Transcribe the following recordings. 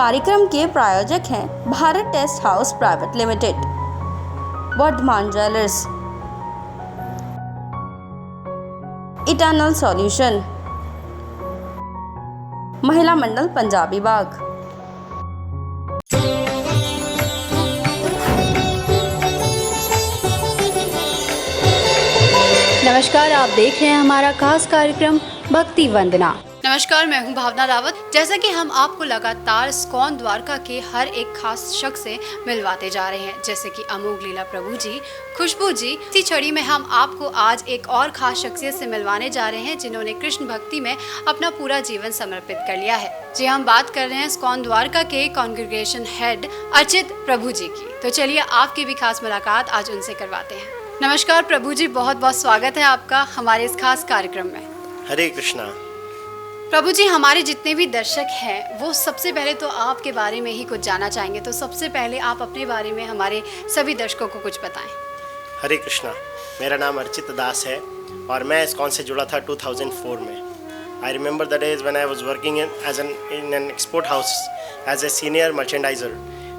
कार्यक्रम के प्रायोजक हैं Bharat test house private limited, Vardhman jewellers, eternal solution, Mahila Mandal Punjabi बाग। नमस्कार, आप देख रहे हैं हमारा खास कार्यक्रम भक्ति वंदना। नमस्कार, मैं हूं भावना रावत। जैसा कि हम आपको लगातार इस्कॉन द्वारका के हर एक खास शख्स से मिलवाते जा रहे हैं, जैसे कि अमोघ लीला प्रभु जी, खुशबू जी। इसी छड़ी में हम आपको आज एक और खास शख्सियत से मिलवाने जा रहे हैं जिन्होंने कृष्ण भक्ति में अपना पूरा जीवन समर्पित कर लिया है। जी, हम बात कर रहे हैं इस्कॉन द्वारका के कॉन्ग्रीगेशन हेड अर्चित प्रभु जी की। तो चलिए आपकी भी खास मुलाकात आज उनसे करवाते हैं। नमस्कार प्रभु जी, बहुत बहुत स्वागत है आपका हमारे इस खास कार्यक्रम में। हरे कृष्णा। प्रभु जी, हमारे जितने भी दर्शक हैं वो सबसे पहले तो आपके बारे में ही कुछ जानना चाहेंगे, तो सबसे पहले आप अपने बारे में हमारे सभी दर्शकों को कुछ बताएं। हरे कृष्णा। मेरा नाम अर्चित दास है और मैं इस्कॉन से जुड़ा था 2004 में। I remember the days when I was working in an export house as a senior merchandiser.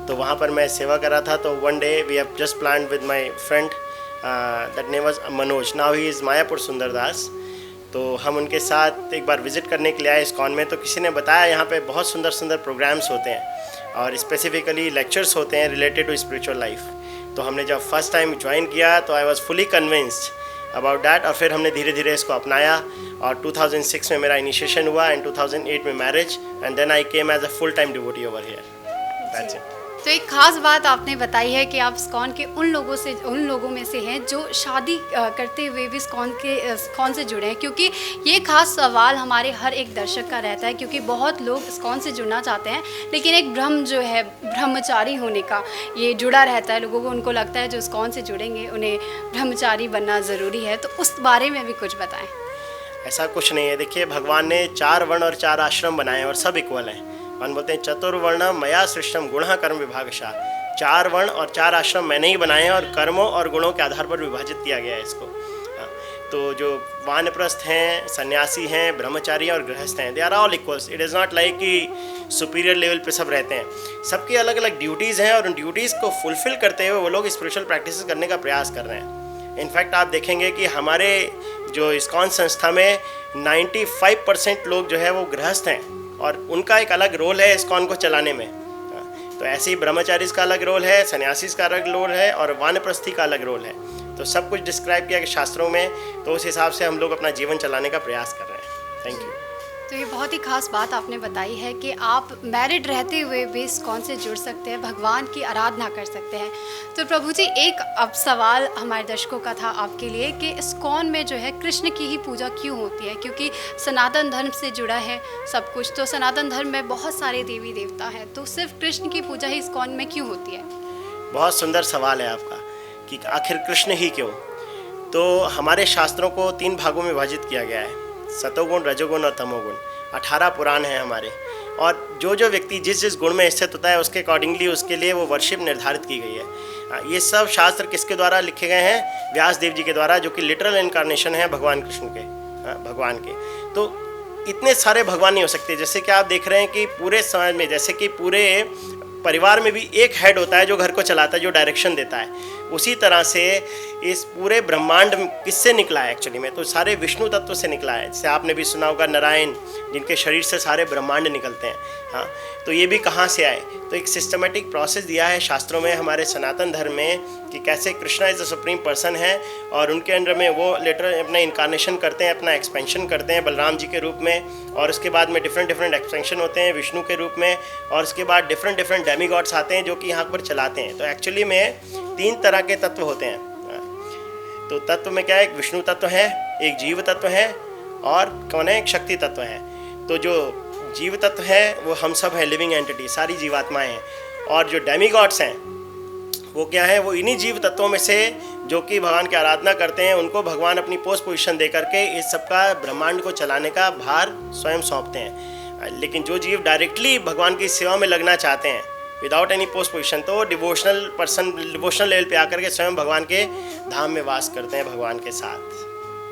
तो वहाँ पर मैं सेवा कर रहा था। तो one day we have just planned with my friend that name was Manoj, now he is Mayapur Sundardas. तो हम उनके साथ एक बार विज़िट करने के लिए आए इस्कॉन में। तो किसी ने बताया यहाँ पे बहुत सुंदर सुंदर प्रोग्राम्स होते हैं और स्पेसिफिकली लेक्चर्स होते हैं रिलेटेड टू स्पिरिचुअल लाइफ। तो हमने जब फर्स्ट टाइम ज्वाइन किया तो I was fully convinced about that और फिर हमने धीरे धीरे इसको अपनाया और 2006 में मेरा इनिशिएशन हुआ एंड 2008 में marriage and then I came as a full time devotee over here. That's it. तो एक खास बात आपने बताई है कि आप इस्कॉन के उन लोगों में से हैं जो शादी करते हुए भी इस्कॉन से जुड़े हैं, क्योंकि ये खास सवाल हमारे हर एक दर्शक का रहता है, क्योंकि बहुत लोग इस्कॉन से जुड़ना चाहते हैं लेकिन एक भ्रम जो है ब्रह्मचारी होने का ये जुड़ा रहता है लोगों को। उनको लगता है जो इस्कॉन से जुड़ेंगे उन्हें ब्रह्मचारी बनना ज़रूरी है, तो उस बारे में भी कुछ बताएं। ऐसा कुछ नहीं है। देखिए, भगवान ने 4 वर्ण और 4 आश्रम बनाए और सब इक्वल हैं। मन बोलते हैं चतुर्वर्ण मया सृष्टम गुण कर्म विभागशः। 4 वर्ण और 4 आश्रम मैंने ही बनाए हैं और कर्मों और गुणों के आधार पर विभाजित किया गया है इसको। तो जो वानप्रस्थ हैं, सन्यासी हैं, ब्रह्मचारी और गृहस्थ हैं, they are all equals. It is not like कि सुपीरियर लेवल पे सब रहते हैं। सबकी अलग अलग ड्यूटीज़ हैं और उन ड्यूटीज़ को फुलफ़िल करते हुए वो लोग स्पिरिचुअल प्रैक्टिस करने का प्रयास कर रहे हैं। इनफैक्ट आप देखेंगे कि हमारे जो इस्कॉन संस्था में 95% लोग जो है वो गृहस्थ हैं और उनका एक अलग रोल है इस्कॉन को चलाने में। तो ऐसे ही ब्रह्मचारी का अलग रोल है, सन्यासी का अलग रोल है और वानप्रस्थी का अलग रोल है। तो सब कुछ डिस्क्राइब किया गया शास्त्रों में, तो उस हिसाब से हम लोग अपना जीवन चलाने का प्रयास कर रहे हैं। Thank you. तो ये बहुत ही खास बात आपने बताई है कि आप मैरिड रहते हुए भी इस्कॉन से जुड़ सकते हैं, भगवान की आराधना कर सकते हैं। तो प्रभु जी, एक अब सवाल हमारे दर्शकों का था आपके लिए कि इस्कॉन में जो है कृष्ण की ही पूजा क्यों होती है, क्योंकि सनातन धर्म से जुड़ा है सब कुछ। तो सनातन धर्म में बहुत सारे देवी देवता हैं, तो सिर्फ कृष्ण की पूजा ही इस्कॉन में क्यों होती है? बहुत सुंदर सवाल है आपका कि आखिर कृष्ण ही क्यों। तो हमारे शास्त्रों को 3 भागों में विभाजित किया गया है, सतोगुण, रजोगुण और तमोगुण। 18 पुराण हैं हमारे और जो जो व्यक्ति जिस जिस गुण में स्थित होता है उसके अकॉर्डिंगली उसके लिए वो वर्शिप निर्धारित की गई है। ये सब शास्त्र किसके द्वारा लिखे गए हैं? व्यास देव जी के द्वारा, जो कि लिटरल इनकारनेशन है भगवान कृष्ण के, भगवान के। तो इतने सारे भगवान नहीं हो सकते। जैसे कि आप देख रहे हैं कि पूरे समाज में, जैसे कि पूरे परिवार में भी एक हेड होता है जो घर को चलाता है, जो डायरेक्शन देता है। उसी तरह से इस पूरे ब्रह्मांड किससे निकला है एक्चुअली में? तो सारे विष्णु तत्व से निकला है। जैसे आपने भी सुना होगा नारायण, जिनके शरीर से सारे ब्रह्मांड निकलते हैं। हाँ, तो ये भी कहाँ से आए? तो एक सिस्टमेटिक प्रोसेस दिया है शास्त्रों में हमारे सनातन धर्म में कि कैसे Krishna is the supreme person है और उनके अंडर में वो लिटरल अपना इनकारनेशन करते हैं, अपना एक्सपेंशन करते हैं बलराम जी के रूप में, और उसके बाद में डिफरेंट एक्सपेंशन होते हैं विष्णु के रूप में, और उसके बाद डिफरेंट डेमीगॉड्स आते हैं जो कि यहाँ पर चलाते हैं। तो एक्चुअली में 3 तरह के तत्व होते हैं। तो तत्व में क्या है? एक विष्णु तत्व है, एक जीव तत्व है और कौन है? एक शक्ति तत्व है। तो जो जीव तत्व है वो हम सब हैं, लिविंग एंटिटी, सारी जीवात्माएं हैं। और जो डेमीगॉड्स हैं वो क्या है? वो इन्हीं जीव तत्वों में से जो कि भगवान की आराधना करते हैं, उनको भगवान अपनी पोस्ट पोजीशन दे करके इस सबका ब्रह्मांड को चलाने का भार स्वयं सौंपते हैं। लेकिन जो जीव डायरेक्टली भगवान की सेवा में लगना चाहते हैं विदाउट एनी पोस्ट पोजीशन, तो डिवोशनल लेवल पे आकर के स्वयं भगवान के धाम में वास करते हैं भगवान के साथ।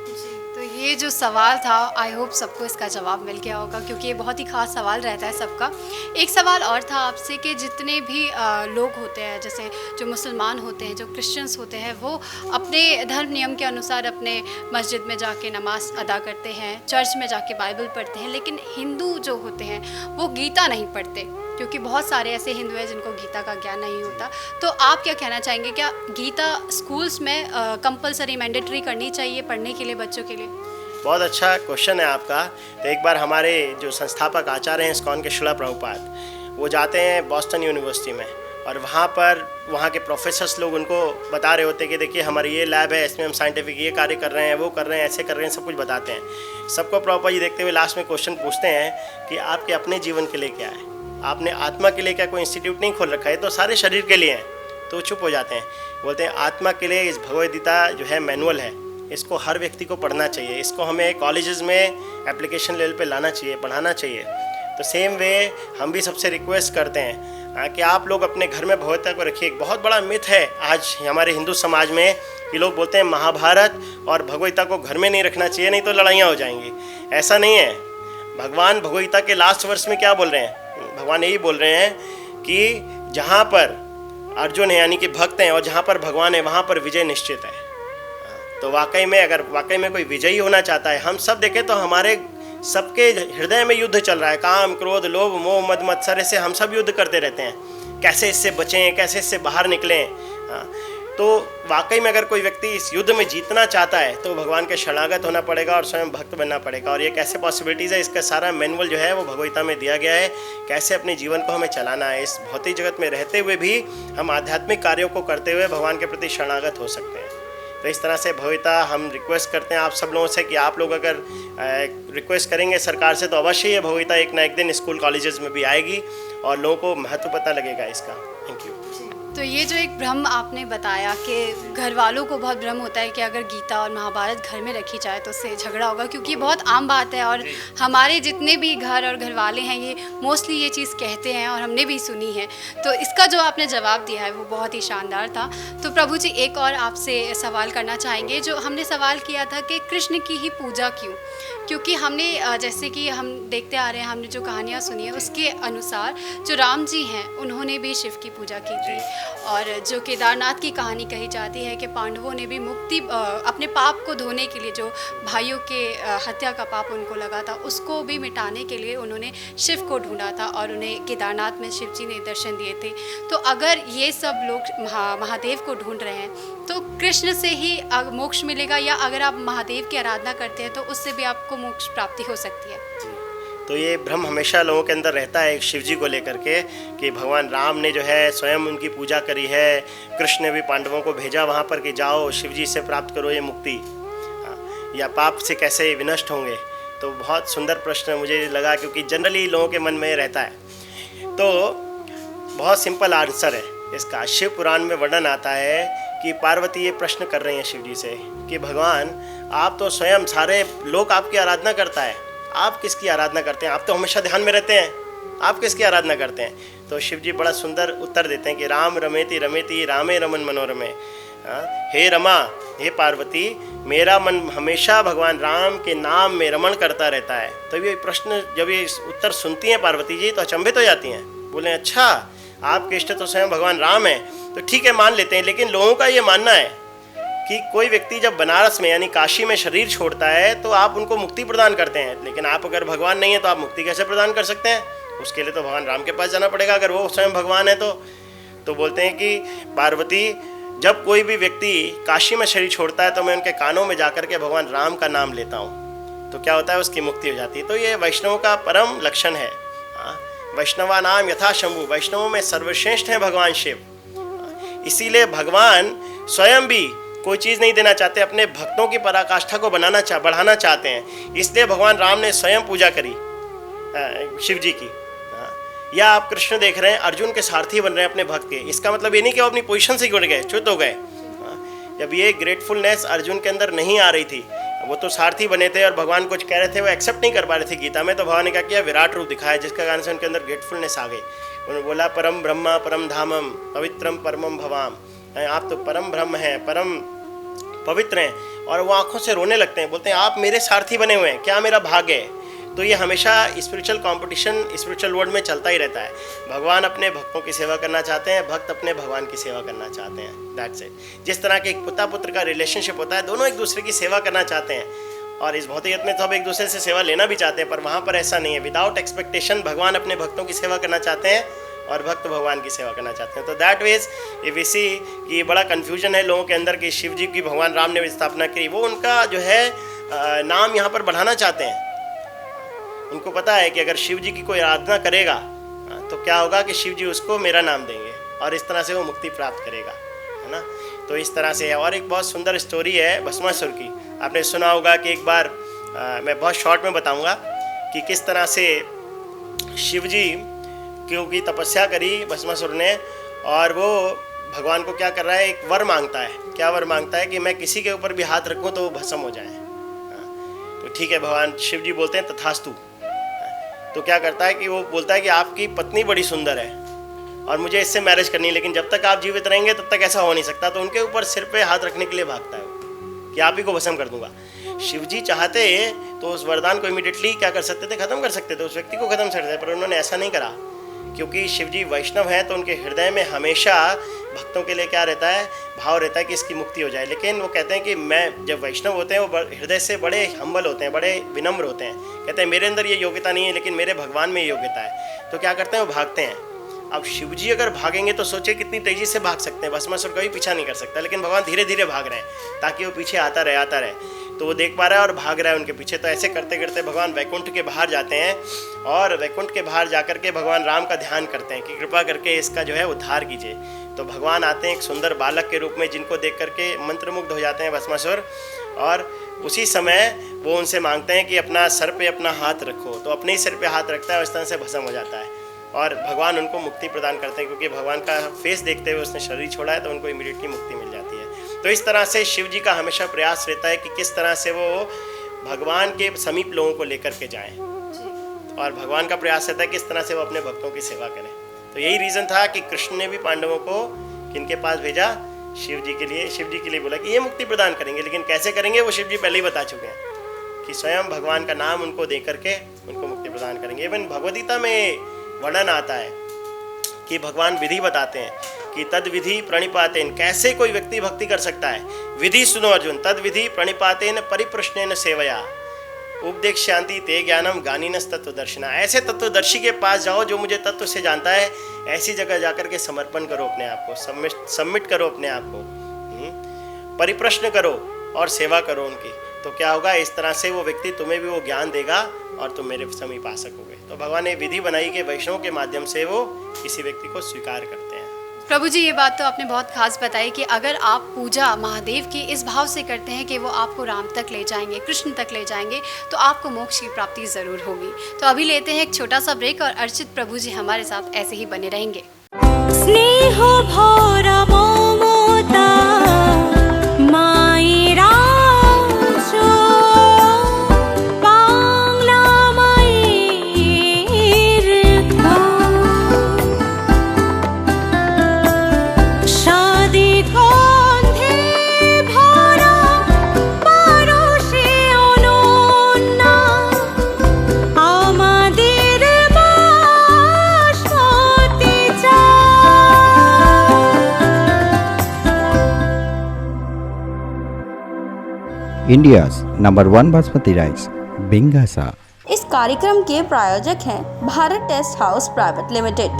जी, तो ये ये जो सवाल था, आई होप सबको इसका जवाब मिल गया होगा, क्योंकि ये बहुत ही ख़ास सवाल रहता है सबका। एक सवाल और था आपसे कि जितने भी लोग होते हैं, जैसे जो मुसलमान होते हैं, जो क्रिश्चियंस होते हैं, वो अपने धर्म नियम के अनुसार अपने मस्जिद में जाके नमाज अदा करते हैं, चर्च में जाके बाइबल पढ़ते हैं, लेकिन हिंदू जो होते हैं वो गीता नहीं पढ़ते, क्योंकि बहुत सारे ऐसे हिंदू हैं जिनको गीता का ज्ञान नहीं होता। तो आप क्या कहना चाहेंगे, क्या गीता स्कूल्स में कंपलसरी मैंडेटरी करनी चाहिए पढ़ने के लिए बच्चों के लिए? बहुत अच्छा क्वेश्चन है आपका। तो एक बार हमारे जो संस्थापक आचार्य हैं इस्कॉन के श्रीला प्रभुपाद, वो जाते हैं बॉस्टन यूनिवर्सिटी में, और वहाँ के प्रोफेसर्स लोग उनको बता रहे होते हैं कि देखिए हमारी ये लैब है, इसमें हम साइंटिफिक ये कार्य कर रहे हैं, वो कर रहे हैं, ऐसे कर रहे हैं, सब कुछ बताते हैं। सबको प्रभुपाद जी देखते हुए लास्ट में क्वेश्चन पूछते हैं कि आपके अपने जीवन के लिए क्या है, आपने आत्मा के लिए क्या कोई इंस्टीट्यूट नहीं खोल रखा है, तो सारे शरीर के लिए हैं। तो चुप हो जाते हैं, बोलते हैं आत्मा के लिए इस भगवद गीता जो है मैनुअल है, इसको हर व्यक्ति को पढ़ना चाहिए, इसको हमें कॉलेजेस में एप्लीकेशन लेवल पे लाना चाहिए, पढ़ाना चाहिए। तो सेम वे हम भी सबसे रिक्वेस्ट करते हैं कि आप लोग अपने घर में भगवद्गीता को रखिए। एक बहुत बड़ा मिथ है आज हमारे हिंदू समाज में कि लोग बोलते हैं महाभारत और भगवद्गीता को घर में नहीं रखना चाहिए, नहीं तो लड़ाइयाँ हो जाएंगी। ऐसा नहीं है। भगवान भगवद्गीता के लास्ट वर्ष में क्या बोल रहे हैं? भगवान यही बोल रहे हैं कि जहाँ पर अर्जुन है यानी कि भक्त हैं और जहाँ पर भगवान है वहाँ पर विजय निश्चित है। तो वाकई में अगर वाकई में कोई विजयी होना चाहता है, हम सब देखें तो हमारे सबके हृदय में युद्ध चल रहा है, काम क्रोध लोभ मोह मद मत्सर से हम सब युद्ध करते रहते हैं, कैसे इससे बचें, कैसे इससे बाहर निकलें। तो वाकई में अगर कोई व्यक्ति इस युद्ध में जीतना चाहता है तो भगवान के शरणागत होना पड़ेगा और स्वयं भक्त बनना पड़ेगा। और ये कैसे पॉसिबिलिटीज़ है, इसका सारा मैनुअल जो है वो भगवद्गीता में दिया गया है, कैसे अपने जीवन को हमें चलाना है। इस भौतिक जगत में रहते हुए भी हम आध्यात्मिक कार्यों को करते हुए भगवान के प्रति शरणागत हो सकते हैं। तो इस तरह से भगवद्गीता हम रिक्वेस्ट करते हैं आप सब लोगों से कि आप लोग अगर रिक्वेस्ट करेंगे सरकार से तो अवश्य ये भगवद्गीता एक ना एक दिन स्कूल कॉलेजेस में भी आएगी और लोगों को महत्व पता लगेगा इसका। Thank you. तो ये जो एक भ्रम आपने बताया कि घर वालों को बहुत भ्रम होता है कि अगर गीता और महाभारत घर में रखी जाए तो उससे झगड़ा होगा, क्योंकि ये बहुत आम बात है और हमारे जितने भी घर और घर वाले हैं ये मोस्टली ये चीज़ कहते हैं और हमने भी सुनी है। तो इसका जो आपने जवाब दिया है वो बहुत ही शानदार था। तो प्रभु जी एक और आपसे सवाल करना चाहेंगे। जो हमने सवाल किया था कि कृष्ण की ही पूजा क्यों, क्योंकि हमने जैसे कि हम देखते आ रहे हैं, हमने जो कहानियाँ सुनी है उसके अनुसार जो राम जी हैं उन्होंने भी शिव की पूजा की थी, और जो केदारनाथ की कहानी कही जाती है कि पांडवों ने भी मुक्ति अपने पाप को धोने के लिए, जो भाइयों के हत्या का पाप उनको लगा था उसको भी मिटाने के लिए उन्होंने शिव को ढूंढा था और उन्हें केदारनाथ में शिव जी ने दर्शन दिए थे। तो अगर ये सब लोग महादेव को ढूंढ रहे हैं तो कृष्ण से ही मोक्ष मिलेगा, या अगर आप महादेव की आराधना करते हैं तो उससे भी आपको मोक्ष प्राप्ति हो सकती है? तो ये भ्रम हमेशा लोगों के अंदर रहता है एक शिव जी को लेकर के कि भगवान राम ने जो है स्वयं उनकी पूजा करी है, कृष्ण ने भी पांडवों को भेजा वहाँ पर कि जाओ शिव जी से प्राप्त करो ये मुक्ति, या पाप से कैसे विनष्ट होंगे। तो बहुत सुंदर प्रश्न मुझे लगा, क्योंकि जनरली लोगों के मन में रहता है। तो बहुत सिंपल आंसर है इसका। शिव पुराण में वर्णन आता है कि पार्वती ये प्रश्न कर रही हैं शिव जी से कि भगवान आप तो स्वयं सारे लोग आपकी आराधना करता है, आप किसकी आराधना करते हैं? आप तो हमेशा ध्यान में रहते हैं, आप किसकी आराधना करते हैं? तो शिव जी बड़ा सुंदर उत्तर देते हैं कि राम रमेति रमेति रामे रमन मनोरमे। हे रमा, हे पार्वती, मेरा मन हमेशा भगवान राम के नाम में रमण करता रहता है। तो ये प्रश्न जब ये उत्तर सुनती हैं पार्वती जी तो अचंभित हो जाती हैं, बोले अच्छा आपके इष्ट तो स्वयं भगवान राम है, तो ठीक है मान लेते हैं। लेकिन लोगों का ये मानना है कि कोई व्यक्ति जब बनारस में यानी काशी में शरीर छोड़ता है तो आप उनको मुक्ति प्रदान करते हैं, लेकिन आप अगर भगवान नहीं है तो आप मुक्ति कैसे प्रदान कर सकते हैं? उसके लिए तो भगवान राम के पास जाना पड़ेगा अगर वो स्वयं भगवान है तो बोलते हैं कि पार्वती जब कोई भी व्यक्ति काशी में शरीर छोड़ता है तो मैं उनके कानों में जाकर के भगवान राम का नाम लेता हूँ, तो क्या होता है उसकी मुक्ति हो जाती है। तो ये वैष्णवों का परम लक्षण है। वैष्णवा नाम यथा शंभु, वैष्णवों में सर्वश्रेष्ठ है भगवान शिव। इसीलिए भगवान स्वयं भी कोई चीज़ नहीं देना चाहते, अपने भक्तों की पराकाष्ठा को बढ़ाना चाहते हैं। इसलिए भगवान राम ने स्वयं पूजा करी शिव जी की। या आप कृष्ण देख रहे हैं अर्जुन के सारथी बन रहे हैं अपने भक्त के, इसका मतलब ये नहीं कि वो अपनी पोजीशन से जुड़ गए, च्युत हो गए। जब ये ग्रेटफुलनेस अर्जुन के अंदर नहीं आ रही थी, वो तो सारथी बने थे और भगवान कुछ कह रहे थे वो एक्सेप्ट नहीं कर पा रहे थे गीता में, तो भगवान ने क्या किया, विराट रूप दिखाया, जिसके कारण से उनके अंदर ग्रेटफुलनेस आ गई। उन्होंने बोला परम ब्रह्मा परम धामम पवित्रम परमम भवाम, आप तो परम ब्रह्म हैं, परम पवित्र हैं और वो आंखों से रोने लगते हैं, बोलते हैं आप मेरे सारथी बने हुए हैं, क्या मेरा भाग्य है। तो ये हमेशा स्पिरिचुअल कंपटीशन स्पिरिचुअल वर्ल्ड में चलता ही रहता है। भगवान अपने भक्तों की सेवा करना चाहते हैं, भक्त अपने भगवान की सेवा करना चाहते हैं। That's it. जिस तरह के एक पिता पुत्र का रिलेशनशिप होता है, दोनों एक दूसरे की सेवा करना चाहते हैं, और इस भौतिकत में तो अब एक दूसरे से सेवा लेना भी चाहते हैं, पर वहाँ पर ऐसा नहीं है। विदाउट एक्सपेक्टेशन भगवान अपने भक्तों की सेवा करना चाहते हैं और भक्त भगवान की सेवा करना चाहते हैं। तो दैट वेज इफ वी सी कि बड़ा कन्फ्यूजन है लोगों के अंदर कि शिव जी की भगवान राम ने स्थापना की, वो उनका जो है नाम यहाँ पर बढ़ाना चाहते हैं। उनको पता है कि अगर शिव जी की कोई आराधना करेगा तो क्या होगा कि शिव जी उसको मेरा नाम देंगे और इस तरह से वो मुक्ति प्राप्त करेगा, है ना। तो इस तरह से है। और एक बहुत सुंदर स्टोरी है भस्मासुर की। आपने सुना होगा कि एक बार मैं बहुत शॉर्ट में बताऊंगा कि किस तरह से शिव जी क्योंकि तपस्या करी भस्मासुर ने, और वो भगवान को क्या कर रहा है, एक वर मांगता है। क्या वर मांगता है कि मैं किसी के ऊपर भी हाथ रखूं तो वो भस्म हो जाए। तो ठीक है, भगवान शिव जी बोलते हैं तथास्तु। तो क्या करता है कि वो बोलता है कि आपकी पत्नी बड़ी सुंदर है और मुझे इससे मैरिज करनी है, लेकिन जब तक आप जीवित रहेंगे तब तक ऐसा हो नहीं सकता। तो उनके ऊपर सिर पे हाथ रखने के लिए भागता है वो कि आप ही को भस्म कर दूंगा। शिव जी चाहते तो उस वरदान को इमीडिएटली क्या कर सकते थे, खत्म कर सकते थे, उस व्यक्ति को खत्म कर सकते थे, पर उन्होंने ऐसा नहीं करा। क्योंकि शिव जी वैष्णव हैं तो उनके हृदय में हमेशा भक्तों के लिए क्या रहता है, भाव रहता है कि इसकी मुक्ति हो जाए। लेकिन वो कहते हैं कि मैं, जब वैष्णव होते हैं वो हृदय से बड़े हम्बल होते हैं, बड़े विनम्र होते हैं। कहते हैं मेरे अंदर ये योग्यता नहीं है लेकिन मेरे भगवान में ये योग्यता है। तो क्या करते हैं, वो भागते हैं। अब शिव जी अगर भागेंगे तो सोचिए कितनी तेजी से भाग सकते हैं। भस्मासुर कभी पीछा नहीं कर सकता, लेकिन भगवान धीरे धीरे भाग रहे हैं ताकि वो पीछे आता रहे। तो वो देख पा रहा है और भाग रहा है उनके पीछे। तो ऐसे करते करते भगवान वैकुंठ के बाहर जाते हैं और वैकुंठ के बाहर जाकर के भगवान राम का ध्यान करते हैं कि कृपा करके इसका जो है उद्धार कीजिए। तो भगवान आते हैं एक सुंदर बालक के रूप में, जिनको देख करके मंत्रमुग्ध हो जाते हैं भस्मासुर। और उसी समय वो उनसे मांगते हैं कि अपना सर पे अपना हाथ रखो। तो अपने ही सिर पे हाथ रखता है, उस तरह से भस्म हो जाता है और भगवान उनको मुक्ति प्रदान करते हैं। क्योंकि भगवान का फेस देखते हुए उसने शरीर छोड़ा है तो उनको इमीडिएटली मुक्ति मिल जाती है। तो इस तरह से शिव जी का हमेशा प्रयास रहता है कि किस तरह से वो भगवान के समीप लोगों को लेकर के जाएं, और भगवान का प्रयास रहता है किस तरह से वो अपने भक्तों की सेवा करें। तो यही रीज़न था कि कृष्ण ने भी पांडवों को किनके पास भेजा, शिव जी के लिए। शिव जी के लिए बोला कि ये मुक्ति प्रदान करेंगे, लेकिन कैसे करेंगे वो शिव जी पहले ही बता चुके हैं कि स्वयं भगवान का नाम उनको दे करके उनको मुक्ति प्रदान करेंगे। इवन भगवद्गीता में वर्णन आता है कि भगवान विधि बताते हैं कि तद विधि प्रणिपातेन, कैसे कोई व्यक्ति भक्ति कर सकता है। विधि सुनो अर्जुन, तद विधि प्रणिपातेन परिप्रश्नेन सेवया उपदेश शांति ते ज्ञानम गानिनस तत्वदर्शिना। ऐसे तत्वदर्शी के पास जाओ जो मुझे तत्व से जानता है, ऐसी जगह जाकर के समर्पण करो अपने आप को, सबमिट करो अपने आप को, परिप्रश्न करो और सेवा करो उनकी। तो क्या होगा, इस तरह से वो व्यक्ति तुम्हें भी वो ज्ञान देगा और तुम मेरे समीप आ सकोगे। तो भगवान ने विधि बनाई कि वैष्णव के माध्यम से वो किसी व्यक्ति को स्वीकार करते हैं। प्रभु जी, ये बात तो आपने बहुत खास बताई कि अगर आप पूजा महादेव की इस भाव से करते हैं कि वो आपको राम तक ले जाएंगे, कृष्ण तक ले जाएंगे, तो आपको मोक्ष की प्राप्ति ज़रूर होगी। तो अभी लेते हैं एक छोटा सा ब्रेक और अर्चित प्रभु जी हमारे साथ ऐसे ही बने रहेंगे। स्नेह भरा ममता मायरा India's #1 बासमती राइस बिंगासा। इस कार्यक्रम के प्रायोजक हैं Bharat test house private limited,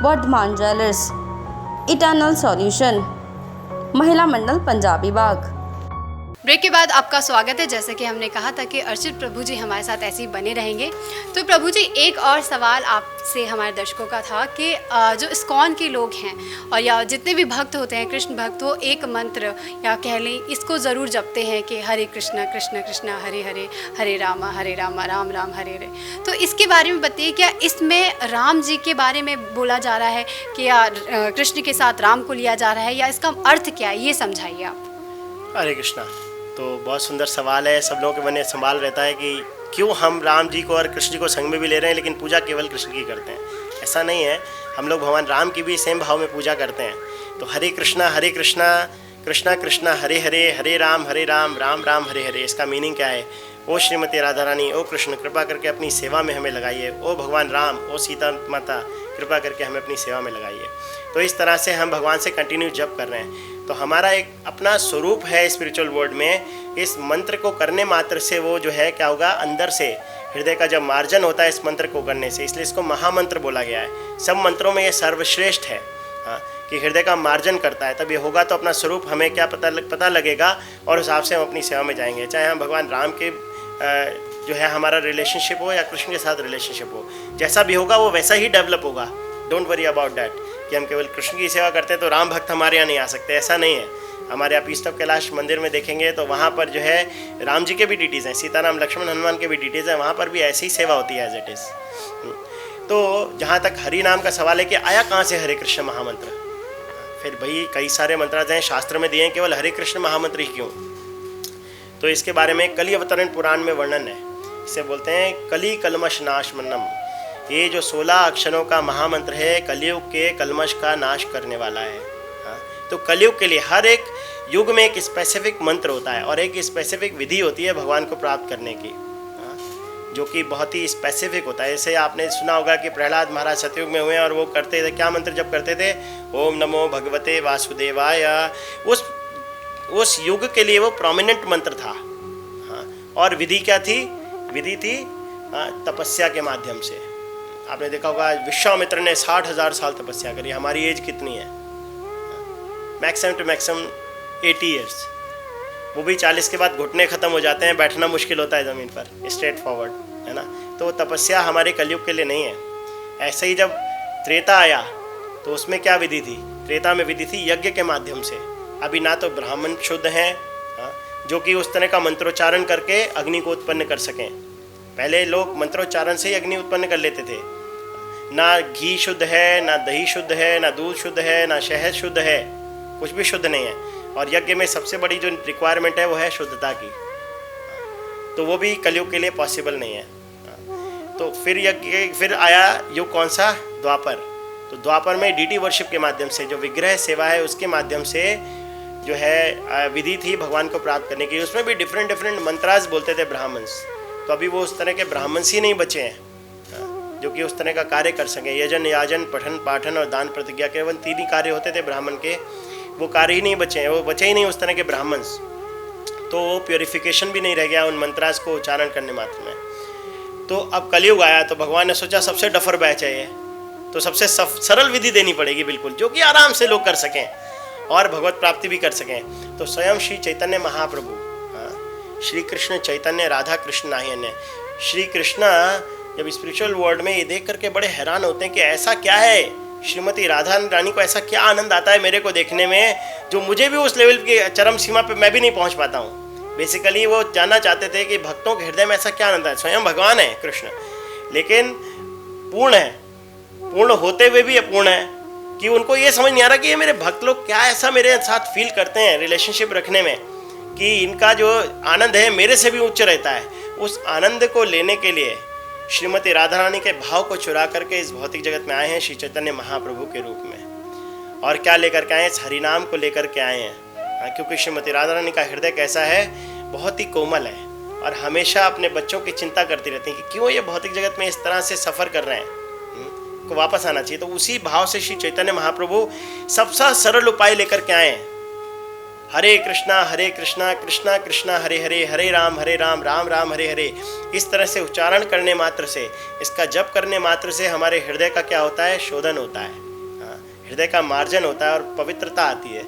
Vardhman jewellers, eternal solution, Mahila Mandal Punjabi बाग। ब्रेक के बाद आपका स्वागत है। जैसे कि हमने कहा था कि अर्चित प्रभु जी हमारे साथ ऐसे ही बने रहेंगे। तो प्रभु जी, एक और सवाल आपसे हमारे दर्शकों का था कि जो इस्कॉन के लोग हैं और या जितने भी भक्त होते हैं, कृष्ण भक्त, वो एक मंत्र या कह लें इसको ज़रूर जपते हैं कि हरे कृष्णा कृष्ण कृष्णा हरे हरे, हरे राम राम राम हरे हरे। तो इसके बारे में बताइए, क्या इसमें राम जी के बारे में बोला जा रहा है कि या कृष्ण के साथ राम को लिया जा रहा है, या इसका अर्थ क्या है, ये समझाइए आप। हरे कृष्णा। तो बहुत सुंदर सवाल है। सब लोगों के मन में सवाल रहता है कि क्यों हम राम जी को और कृष्ण जी को संग में भी ले रहे हैं लेकिन पूजा केवल कृष्ण की करते हैं। ऐसा नहीं है, हम लोग भगवान राम की भी सेम भाव में पूजा करते हैं। तो हरे कृष्णा कृष्णा कृष्णा हरे हरे, हरे राम राम राम हरे हरे। इसका मीनिंग क्या है? ओ श्रीमती राधा रानी, ओ कृष्ण, कृपा करके अपनी सेवा में हमें लगाइए। ओ भगवान राम, ओ सीता माता, कृपा करके हमें अपनी सेवा में लगाइए। तो इस तरह से हम भगवान से कंटिन्यू जप कर रहे हैं। तो हमारा एक अपना स्वरूप है स्पिरिचुअल वर्ल्ड में। इस मंत्र को करने मात्र से वो जो है क्या होगा, अंदर से हृदय का जब मार्जन होता है इस मंत्र को करने से, इसलिए इसको महामंत्र बोला गया है। सब मंत्रों में ये सर्वश्रेष्ठ है, हाँ, कि हृदय का मार्जन करता है। तब ये होगा तो अपना स्वरूप हमें क्या पता लगेगा और उस हिसाब से हम अपनी सेवा में जाएंगे। चाहे हम भगवान राम के जो है हमारा रिलेशनशिप हो या कृष्ण के साथ रिलेशनशिप हो, जैसा भी होगा वो वैसा ही डेवलप होगा। डोंट वरी अबाउट दैट कि हम केवल कृष्ण की सेवा करते हैं तो राम भक्त हमारे यहाँ नहीं आ सकते, ऐसा नहीं है। हमारे आप ईस्ट ऑफ कैलाश मंदिर में देखेंगे तो वहाँ पर जो है राम जी के भी डिटीज़ हैं, सीताराम लक्ष्मण हनुमान के भी डिटीज़ हैं, वहाँ पर भी ऐसी ही सेवा होती है एज इट इज़। तो जहाँ तक हरि नाम का सवाल है कि आया कहाँ से हरे कृष्ण महामंत्र, फिर भाई कई सारे मंत्राज हैं शास्त्र में दिए हैं, केवल हरे कृष्ण महामंत्र ही क्यों? तो इसके बारे में कलि अवतरण पुराण में वर्णन है। इसे बोलते हैं कलि कलमश नाश मन्नम। ये जो 16 अक्षरों का महामंत्र है कलयुग के कलमश का नाश करने वाला है। हाँ, तो कलयुग के लिए हर एक युग में एक स्पेसिफिक मंत्र होता है और एक स्पेसिफिक विधि होती है भगवान को प्राप्त करने की, हाँ, जो कि बहुत ही स्पेसिफिक होता है। जैसे आपने सुना होगा कि प्रहलाद महाराज सतयुग में हुए और वो करते थे, क्या मंत्र जप करते थे? ओम नमो भगवते वासुदेवाय। उस युग के लिए वो प्रोमिनेंट मंत्र था। हाँ, और विधि क्या थी? विधि थी तपस्या के माध्यम से। आपने देखा होगा विश्वामित्र ने 60,000 साल तपस्या करी। हमारी एज कितनी है? Maximum to maximum 80 years. वो भी 40 के बाद घुटने खत्म हो जाते हैं, बैठना मुश्किल होता है ज़मीन पर, स्ट्रेट फॉरवर्ड, है ना। तो तपस्या हमारे कलयुग के लिए नहीं है। ऐसे ही जब त्रेता आया तो उसमें क्या विधि थी? त्रेता में विधि थी यज्ञ के माध्यम से। अभी ना तो ब्राह्मण शुद्ध हैं जो कि उस तरह का मंत्रोच्चारण करके अग्नि को उत्पन्न कर सकें। पहले लोग मंत्रोच्चारण से ही अग्नि उत्पन्न कर लेते थे। ना घी शुद्ध है, ना दही शुद्ध है, ना दूध शुद्ध है, ना शहद शुद्ध है, कुछ भी शुद्ध नहीं है। और यज्ञ में सबसे बड़ी जो रिक्वायरमेंट है वो है शुद्धता की। तो वो भी कलयुग के लिए पॉसिबल नहीं है। तो फिर आया युग कौन सा? द्वापर। तो द्वापर में डीटी वर्शिप के माध्यम से जो विग्रह सेवा है उसके माध्यम से जो है विधि थी भगवान को प्राप्त करने की। उसमें भी डिफरेंट मंत्रास बोलते थे ब्राह्मण्स। तो अभी वो उस तरह के ब्राह्मण्स ही नहीं बचे हैं जो कि उस तरह का कार्य कर सकें। यजन, याजन, पठन, पाठन और दान प्रतिज्ञा, केवल 3 ही कार्य होते थे ब्राह्मण के। वो कार्य ही नहीं बचे हैं, वो बचे ही नहीं उस तरह के ब्राह्मण्स। तो वो प्योरिफिकेशन भी नहीं रह गया उन मंत्रास को उच्चारण करने मात्र में। तो अब कलयुग आया तो भगवान ने सोचा सबसे डफर बैच है ये, तो सबसे सरल विधि देनी पड़ेगी बिल्कुल, जो कि आराम से लोग कर सकें और भगवत प्राप्ति भी कर सकें। तो स्वयं श्री चैतन्य महाप्रभु, श्री कृष्ण चैतन्य राधा कृष्ण नाही अन्य। श्री कृष्ण जब स्पिरिचुअल वर्ल्ड में ये देख करके बड़े हैरान होते हैं कि ऐसा क्या है, श्रीमती राधा रानी को ऐसा क्या आनंद आता है मेरे को देखने में, जो मुझे भी उस लेवल की चरम सीमा पे मैं भी नहीं पहुंच पाता हूँ। बेसिकली वो जानना चाहते थे कि भक्तों के हृदय में ऐसा क्या आनंद है। स्वयं भगवान है कृष्ण, लेकिन पूर्ण है, पूर्ण होते हुए भी अपूर्ण है, कि उनको ये समझ नहीं आ रहा कि ये मेरे भक्त लोग क्या ऐसा मेरे साथ फील करते हैं रिलेशनशिप रखने में, कि इनका जो आनंद है मेरे से भी उच्च रहता है। उस आनंद को लेने के लिए श्रीमती राधा रानी के भाव को चुरा करके इस भौतिक जगत में आए हैं श्री चैतन्य महाप्रभु के रूप में। और क्या लेकर के आए हैं? इस हरिनाम को लेकर के आए हैं। क्योंकि श्रीमती राधा रानी का हृदय कैसा है? बहुत ही कोमल है और हमेशा अपने बच्चों की चिंता करती रहती है कि क्यों ये भौतिक जगत में इस तरह से सफ़र कर रहे हैं, को वापस आना चाहिए। तो उसी भाव से श्री चैतन्य महाप्रभु सबसे सरल उपाय लेकर के आए हैं। हरे कृष्णा कृष्णा कृष्णा हरे हरे, हरे राम राम राम हरे हरे। इस तरह से उच्चारण करने मात्र से, इसका जप करने मात्र से हमारे हृदय का क्या होता है? शोधन होता है, हृदय का मार्जन होता है और पवित्रता आती है।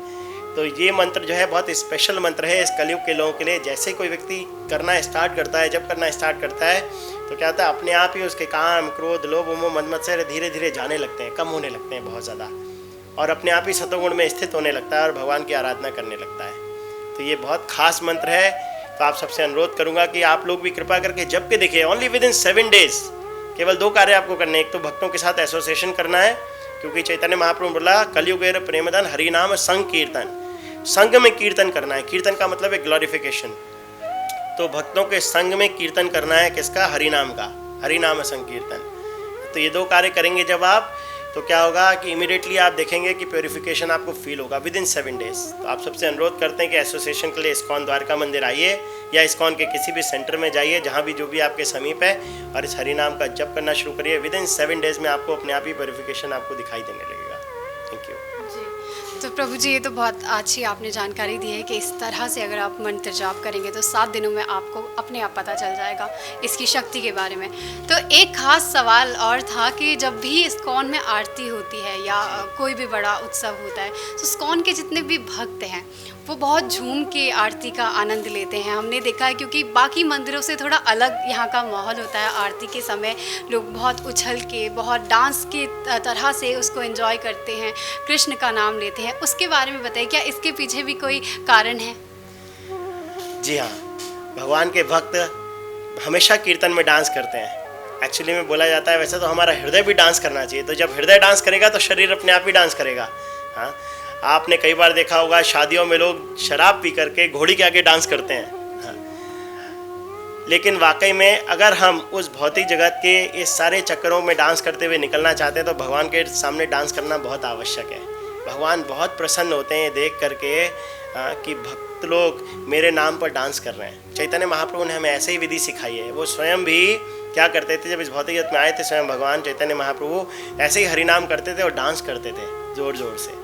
तो ये मंत्र जो है बहुत स्पेशल मंत्र है इस कलयुग के लोगों के लिए। जैसे ही कोई व्यक्ति करना स्टार्ट करता है, जब करना स्टार्ट करता है तो क्या होता है? अपने आप ही उसके काम, क्रोध, लोभ, मोह, मद मत्सर धीरे धीरे जाने लगते हैं, कम होने लगते हैं बहुत ज़्यादा, और अपने आप ही सतोगुण में स्थित होने लगता है और भगवान की आराधना करने लगता है। तो ये बहुत खास मंत्र है। तो आप सबसे अनुरोध करूंगा कि आप लोग भी कृपा करके जप के देखिए। ओनली विद इन 7 डेज केवल 2 कार्य आपको करने हैं। एक तो भक्तों के साथ एसोसिएशन करना है, क्योंकि चैतन्य महाप्रभु बोला कलयुगेर प्रेमधन हरिनाम संकीर्तन, संग में कीर्तन करना है। कीर्तन का मतलब है ग्लोरिफिकेशन। तो भक्तों के संग में कीर्तन करना है किसका? हरिनाम का, हरिनाम संकीर्तन। तो ये 2 कार्य करेंगे जब आप, तो क्या होगा कि इमीडिएटली आप देखेंगे कि प्योरीफिकेशन आपको फील होगा विद इन 7 डेज। तो आप सबसे अनुरोध करते हैं कि एसोसिएशन के लिए इस्कॉन द्वारका मंदिर आइए या इस्कॉन के किसी भी सेंटर में जाइए जहाँ भी जो भी आपके समीप है, और इस हरि नाम का जप करना शुरू करिए। विद इन 7 डेज में आपको अपने आप ही प्योरीफिकेशन आपको दिखाई देने लगेगा। Thank you. तो प्रभु जी, ये तो बहुत अच्छी आपने जानकारी दी है कि इस तरह से अगर आप मंत्र जाप करेंगे तो 7 दिनों में आपको अपने आप पता चल जाएगा इसकी शक्ति के बारे में। तो एक खास सवाल और था कि जब भी इस्कॉन में आरती होती है या कोई भी बड़ा उत्सव होता है तो इस्कॉन के जितने भी भक्त हैं वो बहुत झूम के आरती का आनंद लेते हैं। हमने देखा है क्योंकि बाकी मंदिरों से थोड़ा अलग यहाँ का माहौल होता है। आरती के समय लोग बहुत उछल के, बहुत डांस के तरह से उसको एंजॉय करते हैं, कृष्ण का नाम लेते हैं। उसके बारे में बताइए, क्या इसके पीछे भी कोई कारण है? जी हाँ, भगवान के भक्त हमेशा कीर्तन में डांस करते हैं। एक्चुअली में बोला जाता है वैसे तो हमारा हृदय भी डांस करना चाहिए। तो जब हृदय डांस करेगा तो शरीर अपने आप ही डांस करेगा। हाँ, आपने कई बार देखा होगा शादियों में लोग शराब पी करके घोड़ी के आगे डांस करते हैं। हाँ। लेकिन वाकई में अगर हम उस भौतिक जगत के इस सारे चक्करों में डांस करते हुए निकलना चाहते हैं तो भगवान के सामने डांस करना बहुत आवश्यक है। भगवान बहुत प्रसन्न होते हैं देख करके कि भक्त लोग मेरे नाम पर डांस कर रहे हैं। चैतन्य महाप्रभु ने हमें ऐसे ही विधि सिखाई है। वो स्वयं भी क्या करते थे, जब इस भौतिक जगत में आए थे स्वयं भगवान चैतन्य महाप्रभु ऐसे ही हरिनाम करते थे और डांस करते थे ज़ोर ज़ोर से।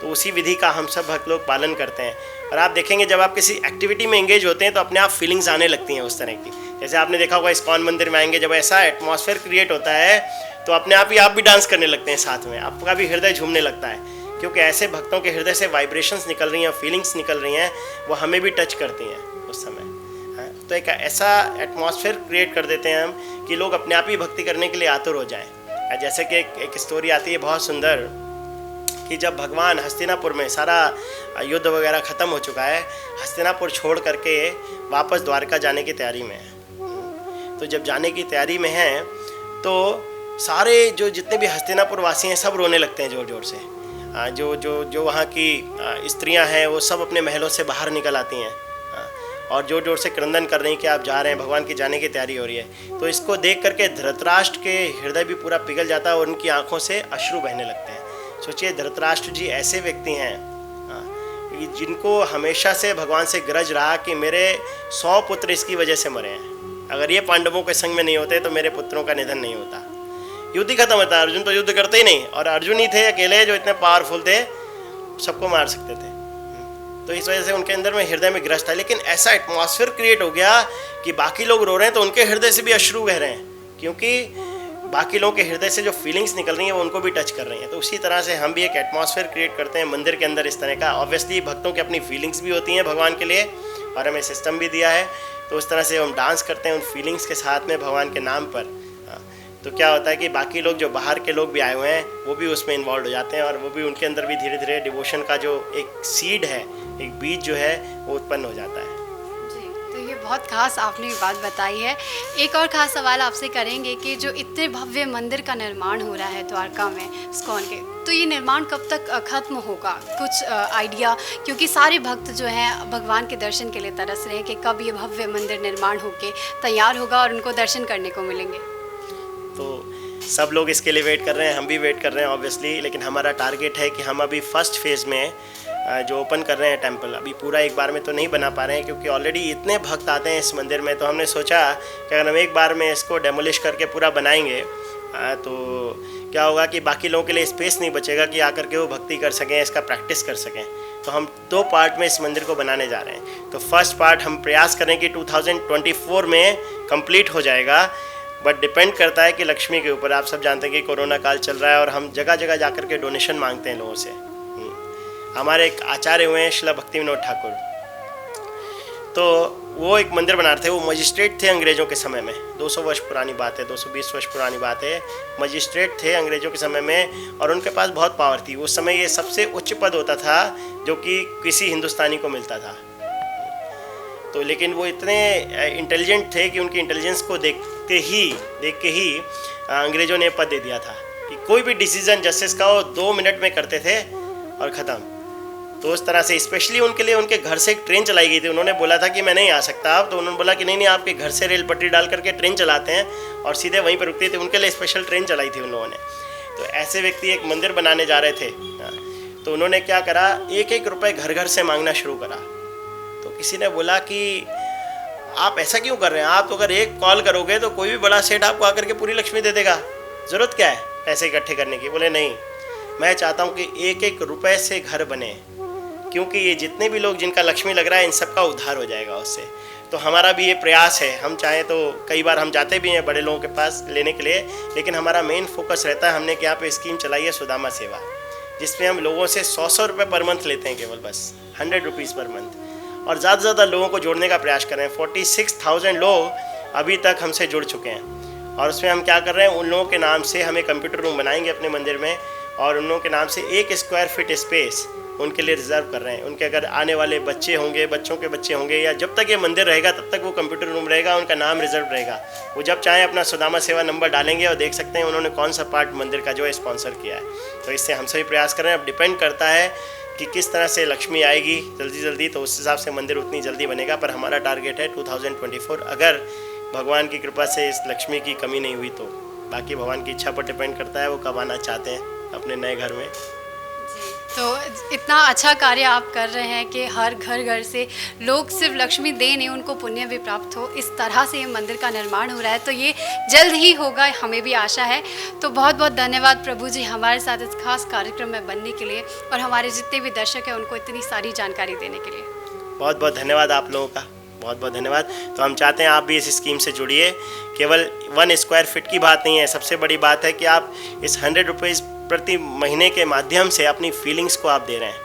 तो उसी विधि का हम सब भक्त लोग पालन करते हैं। और आप देखेंगे जब आप किसी एक्टिविटी में एंगेज होते हैं तो अपने आप फीलिंग्स आने लगती हैं उस तरह की। जैसे आपने देखा होगा इस्कॉन मंदिर में आएंगे, जब ऐसा एटमॉस्फेयर क्रिएट होता है तो अपने आप ही आप भी डांस करने लगते हैं साथ में, आपका भी हृदय झूमने लगता है, क्योंकि ऐसे भक्तों के हृदय से वाइब्रेशंस निकल रही हैं, फीलिंग्स निकल रही हैं, वो हमें भी टच करती हैं उस समय। तो एक ऐसा एटमॉस्फेयर क्रिएट कर देते हैं हम कि लोग अपने आप ही भक्ति करने के लिए आतुर हो जाएं। जैसे कि एक स्टोरी आती है बहुत सुंदर कि जब भगवान हस्तिनापुर में सारा युद्ध वगैरह ख़त्म हो चुका है, हस्तिनापुर छोड़ करके वापस द्वारका जाने की तैयारी में है। तो जब जाने की तैयारी में हैं तो सारे जो जितने भी हस्तिनापुर वासी हैं सब रोने लगते हैं ज़ोर ज़ोर से। जो वहाँ की स्त्रियां हैं वो सब अपने महलों से बाहर निकल आती हैं और ज़ोर ज़ोर से क्रंदन कर रही हैं कि आप जा रहे हैं, भगवान की जाने की तैयारी हो रही है। तो इसको देख करके धृतराष्ट्र के हृदय भी पूरा पिघल जाता है और उनकी आंखों से अश्रु बहने लगते हैं। सोचिए, धृतराष्ट्र जी ऐसे व्यक्ति हैं जिनको हमेशा से भगवान से गरज रहा कि मेरे 100 पुत्र इसकी वजह से मरे हैं, अगर ये पांडवों के संग में नहीं होते तो मेरे पुत्रों का निधन नहीं होता, युद्ध ही खत्म होता। अर्जुन तो युद्ध करते ही नहीं, और अर्जुन ही थे अकेले जो इतने पावरफुल थे, सबको मार सकते थे। तो इस वजह से उनके अंदर में हृदय में ग्रस्त था। लेकिन ऐसा एटमॉस्फेयर क्रिएट हो गया कि बाकी लोग रो रहे हैं तो उनके हृदय से भी अश्रु बह रहे हैं, क्योंकि बाकी लोगों के हृदय से जो फीलिंग्स निकल रही हैं वो उनको भी टच कर रही हैं। तो उसी तरह से हम भी एक एटमॉस्फेयर क्रिएट करते हैं मंदिर के अंदर इस तरह का। ऑब्वियसली भक्तों की अपनी फीलिंग्स भी होती हैं भगवान के लिए, और हमें सिस्टम भी दिया है, तो उस तरह से हम डांस करते हैं उन फीलिंग्स के साथ में भगवान के नाम पर। तो क्या होता है कि बाकी लोग जो बाहर के लोग भी आए हुए हैं वो भी उसमें इन्वॉल्व हो जाते हैं, और वो भी उनके अंदर भी धीरे धीरे डिवोशन का जो एक सीड है, एक बीज जो है वो उत्पन्न हो जाता है। तो ये बहुत खास आपने बात बताई है। एक और खास सवाल आपसे करेंगे कि जो इतने भव्य मंदिर का निर्माण हो रहा है द्वारका में इस्कॉन के, तो ये निर्माण कब तक खत्म होगा? कुछ आइडिया, क्योंकि सारे भक्त जो हैं भगवान के दर्शन के लिए तरस रहे हैं कि कब ये भव्य मंदिर निर्माण होके तैयार होगा और उनको दर्शन करने को मिलेंगे। तो सब लोग इसके लिए वेट कर रहे हैं, हम भी वेट कर रहे हैं ऑब्वियसली। लेकिन हमारा टारगेट है कि हम अभी फर्स्ट फेज़ में जो ओपन कर रहे हैं टेंपल, अभी पूरा एक बार में तो नहीं बना पा रहे हैं क्योंकि ऑलरेडी इतने भक्त आते हैं इस मंदिर में। तो हमने सोचा कि अगर हम एक बार में इसको डेमोलिश करके पूरा बनाएंगे तो क्या होगा कि बाकी लोगों के लिए स्पेस नहीं बचेगा कि आकर के वो भक्ति कर सकें, इसका प्रैक्टिस कर सकें। तो हम 2 पार्ट में इस मंदिर को बनाने जा रहे हैं। तो फर्स्ट पार्ट हम प्रयास करें कि 2024 में कंप्लीट हो जाएगा, बट डिपेंड करता है कि लक्ष्मी के ऊपर। आप सब जानते हैं कि कोरोना काल चल रहा है और हम जगह जगह जाकर के डोनेशन मांगते हैं लोगों से। हमारे एक आचार्य हुए हैं श्रील भक्ति विनोद ठाकुर, तो वो एक मंदिर बना रहे थे। वो मजिस्ट्रेट थे अंग्रेज़ों के समय में, 200 वर्ष पुरानी बात है, 220 वर्ष पुरानी बात है। मजिस्ट्रेट थे अंग्रेज़ों के समय में और उनके पास बहुत पावर थी। उस समय ये सबसे उच्च पद होता था जो कि किसी हिंदुस्तानी को मिलता था। तो लेकिन वो इतने इंटेलिजेंट थे कि उनकी इंटेलिजेंस को देख के ही अंग्रेज़ों ने पद दे दिया था कि कोई भी डिसीजन जस्टिस का वो 2 मिनट में करते थे और ख़त्म। तो उस तरह से स्पेशली उनके लिए उनके घर से एक ट्रेन चलाई गई थी। उन्होंने बोला था कि मैं नहीं आ सकता अब, तो उन्होंने बोला कि नहीं आपके घर से रेल पटरी डाल करके ट्रेन चलाते हैं और सीधे वहीं पर रुकती थी। उनके लिए स्पेशल ट्रेन चलाई थी उन लोगों ने। तो ऐसे व्यक्ति एक मंदिर बनाने जा रहे थे, तो उन्होंने क्या करा, एक एक रुपए घर घर से मांगना शुरू करा। तो किसी ने बोला कि आप ऐसा क्यों कर रहे हैं, आप तो अगर एक कॉल करोगे तो कोई भी बड़ा सेठ आपको आकर के पूरी लक्ष्मी दे देगा, ज़रूरत क्या है पैसे इकट्ठे करने की। बोले नहीं, मैं चाहता हूँ कि एक एक रुपए से घर बने, क्योंकि ये जितने भी लोग जिनका लक्ष्मी लग रहा है इन सबका उद्धार हो जाएगा उससे। तो हमारा भी ये प्रयास है, हम चाहें तो कई बार हम जाते भी हैं बड़े लोगों के पास लेने के लिए, लेकिन हमारा मेन फोकस रहता है, हमने क्या पे स्कीम चलाई है सुदामा सेवा, जिसमें हम लोगों से 100 रुपये पर मंथ लेते हैं, केवल बस 100 रुपीज़ पर मंथ, और ज़्यादा से ज़्यादा लोगों को जोड़ने का प्रयास कर रहे हैं। 46,000 लोग अभी तक हमसे जुड़ चुके हैं, और उसमें हम क्या कर रहे हैं, उन लोगों के नाम से हमें कंप्यूटर रूम बनाएंगे अपने मंदिर में, और उन लोगों के नाम से 1 स्क्वायर फीट स्पेस उनके लिए रिजर्व कर रहे हैं। उनके अगर आने वाले बच्चे होंगे, बच्चों के बच्चे होंगे, या जब तक ये मंदिर रहेगा तब तक वो कंप्यूटर रूम रहेगा, उनका नाम रिजर्व रहेगा। वो जब चाहें अपना सुदामा सेवा नंबर डालेंगे और देख सकते हैं उन्होंने कौन सा पार्ट मंदिर का जो है स्पॉन्सर किया है। तो इससे हम सभी प्रयास कर रहे हैं। अब डिपेंड करता है कि किस तरह से लक्ष्मी आएगी जल्दी, तो उस हिसाब से मंदिर उतनी जल्दी बनेगा। पर हमारा टारगेट है 2024, अगर भगवान की कृपा से इस लक्ष्मी की कमी नहीं हुई तो। बाकी भगवान की इच्छा पर डिपेंड करता है, वो कब आना चाहते हैं अपने नए घर में। तो इतना अच्छा कार्य आप कर रहे हैं कि हर घर घर से लोग सिर्फ लक्ष्मी दे नहीं, उनको पुण्य भी प्राप्त हो, इस तरह से ये मंदिर का निर्माण हो रहा है। तो ये जल्द ही होगा, हमें भी आशा है। तो बहुत बहुत धन्यवाद प्रभु जी हमारे साथ इस खास कार्यक्रम में बनने के लिए, और हमारे जितने भी दर्शक हैं उनको इतनी सारी जानकारी देने के लिए बहुत बहुत धन्यवाद आप लोगों का, बहुत बहुत धन्यवाद। तो हम चाहते हैं आप भी इस स्कीम से जुड़िए। केवल 1 स्क्वायर फीट की बात नहीं है, सबसे बड़ी बात है कि आप इस 100 रुपीज़ प्रति महीने के माध्यम से अपनी फीलिंग्स को आप दे रहे हैं।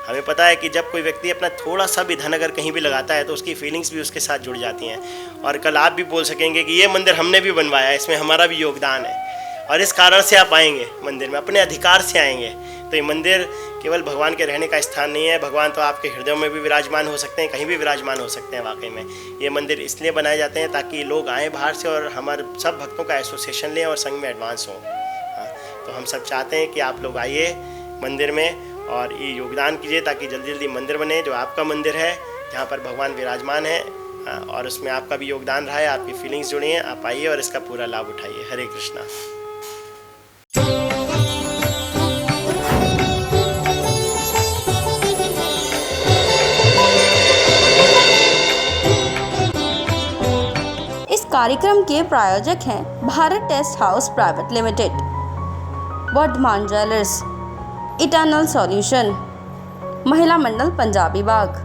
हमें पता है कि जब कोई व्यक्ति अपना थोड़ा सा भी धन अगर कहीं भी लगाता है तो उसकी फीलिंग्स भी उसके साथ जुड़ जाती हैं, और कल आप भी बोल सकेंगे कि ये मंदिर हमने भी बनवाया है, इसमें हमारा भी योगदान है, और इस कारण से आप आएंगे मंदिर में, अपने अधिकार से आएंगे। तो ये मंदिर केवल भगवान के रहने का स्थान नहीं है, भगवान तो आपके हृदयों में भी विराजमान हो सकते हैं, कहीं भी विराजमान हो सकते हैं। वाकई में ये मंदिर इसलिए बनाए जाते हैं ताकि लोग आएँ बाहर से और हमारे सब भक्तों का एसोसिएशन लें और संघ में एडवांस हों। तो हम सब चाहते हैं कि आप लोग आइए मंदिर में और ये योगदान कीजिए, ताकि जल्दी जल्दी मंदिर बने जो आपका मंदिर है, जहाँ पर भगवान विराजमान है, और उसमें आपका भी योगदान रहा है, आपकी फीलिंग्स जुड़ी हैं। आप आइए और इसका पूरा लाभ उठाइए। हरे कृष्णा। इस कार्यक्रम के प्रायोजक हैं Bharat test house private limited, Vardhman jewellers, eternal solution, Mahila Mandal Punjabi बाग।